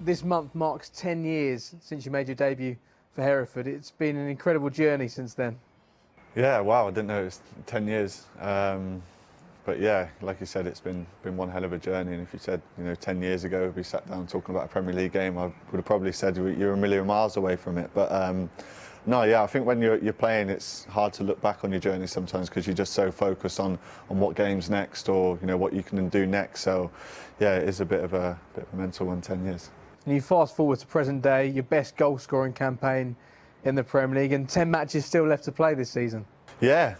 this month marks 10 years since you made your debut for Hereford. It's been an incredible journey since then. Yeah, wow, I didn't know it was 10 years. But yeah, like you said, it's been one hell of a journey. And if you said, 10 years ago, we sat down talking about a Premier League game, I would have probably said you're a million miles away from it. But no, yeah, I think when you're playing, it's hard to look back on your journey sometimes because you're just so focused on what game's next or what you can do next. So yeah, it is a bit of a mental one, 10 years. And you fast forward to present day, your best goal scoring campaign in the Premier League, and 10 matches still left to play this season. Yeah,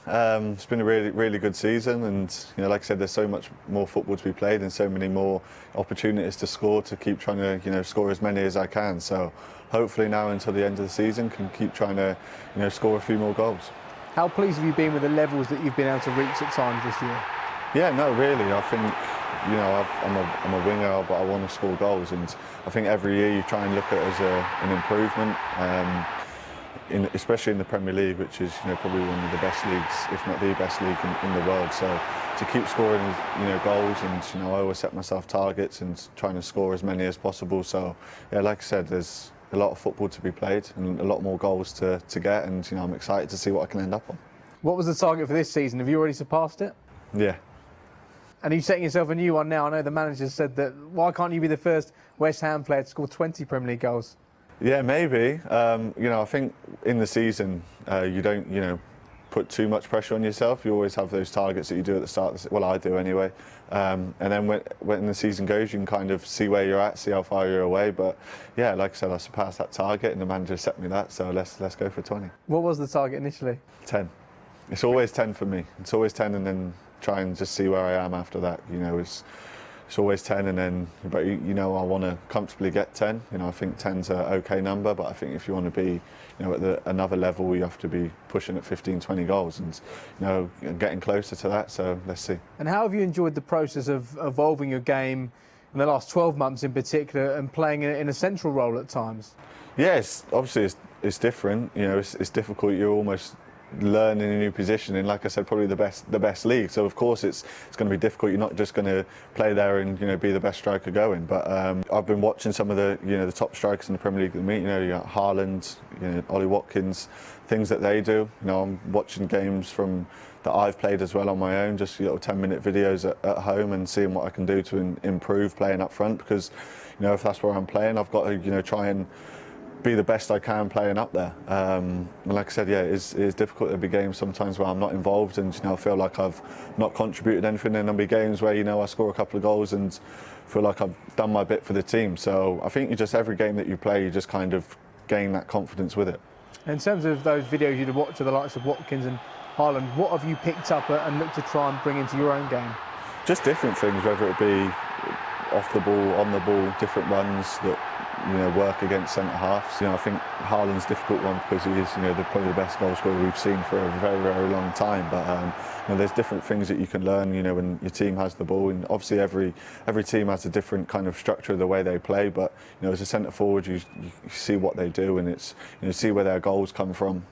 it's been a really good season, and like I said, there's so much more football to be played and so many more opportunities to score, to keep trying to score as many as I can. So hopefully now until the end of the season can keep trying to score a few more goals. How pleased have you been with the levels that you've been able to reach at times this year? Yeah, no, really. I think I'm a winger, but I want to score goals, and I think every year you try and look at it as an improvement. Especially in the Premier League, which is probably one of the best leagues, if not the best league in the world. So to keep scoring goals, and I always set myself targets and trying to score as many as possible. So yeah, like I said, there's a lot of football to be played and a lot more goals to get, and I'm excited to see what I can end up on. What was the target for this season? Have you already surpassed it? Yeah. And are you setting yourself a new one now? I know the manager said that, why can't you be the first West Ham player to score 20 Premier League goals? Yeah, maybe. I think in the season you don't, put too much pressure on yourself. You always have those targets that you do at the start. Well, I do anyway. And then when the season goes, you can kind of see where you're at, see how far you're away. But yeah, like I said, I surpassed that target, and the manager set me that. So let's go for 20. What was the target initially? 10. It's always 10 for me. It's always 10, and then try and just see where I am after that. It's always 10, and then, but I want to comfortably get 10. I think 10's an okay number, but I think if you want to be, at another level, you have to be pushing at 15, 20 goals, and getting closer to that. So let's see. And how have you enjoyed the process of evolving your game in the last 12 months in particular, and playing in a central role at times? Yes, obviously it's different. It's difficult. You're almost learning a new position in, like I said, probably the best league. So of course it's going to be difficult. You're not just going to play there and be the best striker going. But I've been watching some of the the top strikers in the Premier League. You got Haaland, Ollie, Watkins, things that they do. I'm watching games from that I've played as well on my own, just 10-minute videos at home, and seeing what I can do to improve playing up front. Because if that's where I'm playing, I've got to try and be the best I can playing up there. And like I said, yeah, it is difficult. There'll be games sometimes where I'm not involved, and I feel like I've not contributed anything. And there'll be games where I score a couple of goals and feel like I've done my bit for the team. So I think every game that you play, you just kind of gain that confidence with it. In terms of those videos you'd watch of the likes of Watkins and Haaland, what have you picked up and looked to try and bring into your own game? Just different things, whether it be off the ball, on the ball, different runs that work against centre halves. I think Haaland's a difficult one because he is probably the best goal scorer we've seen for a very long time. But there's different things that you can learn when your team has the ball, and obviously every team has a different kind of structure of the way they play. But as a centre forward, you see what they do, and it's see where their goals come from.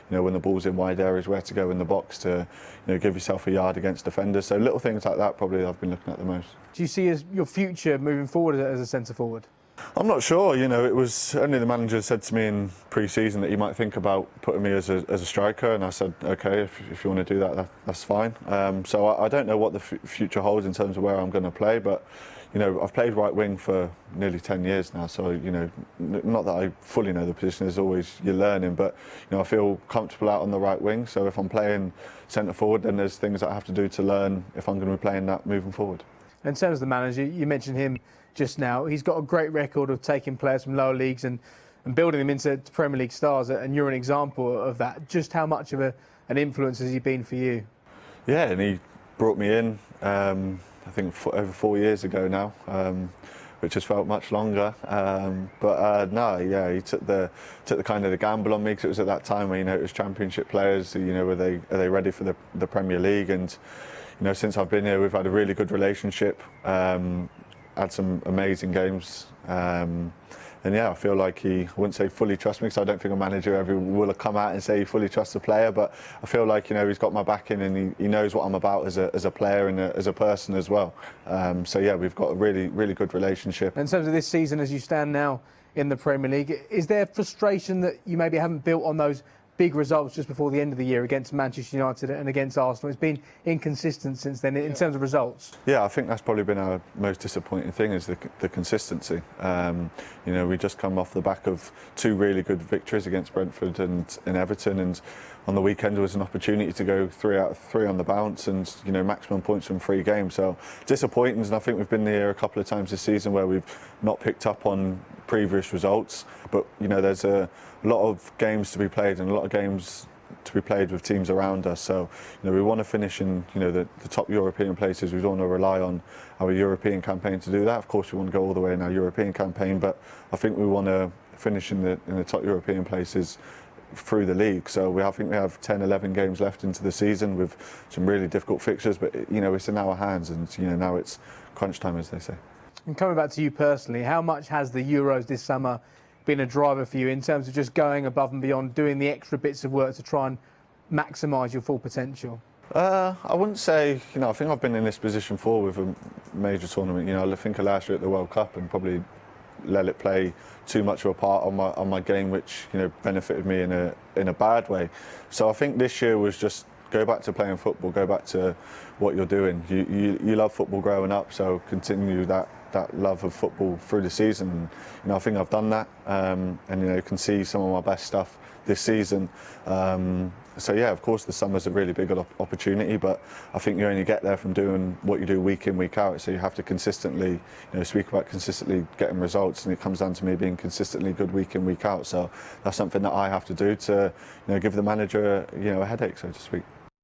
When the ball's in wide areas, where to go in the box to give yourself a yard against defenders. So little things like that probably I've been looking at the most. Do you see as your future moving forward as a centre forward? I'm not sure. It was only the manager said to me in pre-season that he might think about putting me as a striker, and I said, okay, if you want to do that, that's fine. So I don't know what the future holds in terms of where I'm going to play, but I've played right wing for nearly 10 years now, so not that I fully know the position. There's always you're learning, but I feel comfortable out on the right wing. So if I'm playing centre forward, then there's things that I have to do to learn if I'm going to be playing that moving forward. In terms of the manager, you mentioned him just now. He's got a great record of taking players from lower leagues and building them into Premier League stars, and you're an example of that. Just how much of an influence has he been for you? Yeah, and he brought me in, I think over 4 years ago now, which has felt much longer. No, yeah, he took the kind of the gamble on me, because it was at that time where it was Championship players. Are they ready for the Premier League? And since I've been here, we've had a really good relationship. had some amazing games. And yeah, I feel like I wouldn't say fully trusts me, because I don't think a manager ever will have come out and say he fully trusts a player, but I feel like, he's got my backing, and he knows what I'm about as a player and as a person as well. So yeah, we've got a really, really good relationship. In terms of this season, as you stand now in the Premier League, is there frustration that you maybe haven't built on those big results just before the end of the year against Manchester United and against Arsenal? It's been inconsistent since then in terms of results. Yeah, I think that's probably been our most disappointing thing, is the consistency. We just come off the back of 2 really good victories against Brentford and Everton, and on the weekend there was an opportunity to go 3 out of 3 on the bounce, and maximum points from 3 games. So disappointing, and I think we've been here a couple of times this season where we've not picked up on previous results. But there's a lot of games to be played, and a lot of games to be played with teams around us. So we want to finish in the top European places. We don't want to rely on our European campaign to do that. Of course, we want to go all the way in our European campaign, but I think we want to finish in the top European places through the league. So I think we have 10, 11 games left into the season with some really difficult fixtures, but it's in our hands, and now it's crunch time, as they say. And coming back to you personally, how much has the Euros this summer been a driver for you in terms of just going above and beyond, doing the extra bits of work to try and maximise your full potential? I wouldn't say, I think I've been in this position before with a major tournament. I think of last year at the World Cup, and probably let it play too much of a part on my game, which benefited me in a bad way. So I think this year was just go back to playing football, go back to what you're doing. You love football growing up, so continue that love of football through the season. I think I've done that, and you can see some of my best stuff this season. So yeah, of course the summer's a really big opportunity, but I think you only get there from doing what you do week in, week out. So you have to consistently, speak about consistently getting results, and it comes down to me being consistently good week in, week out. So that's something that I have to do to, give the manager, a headache, so to speak.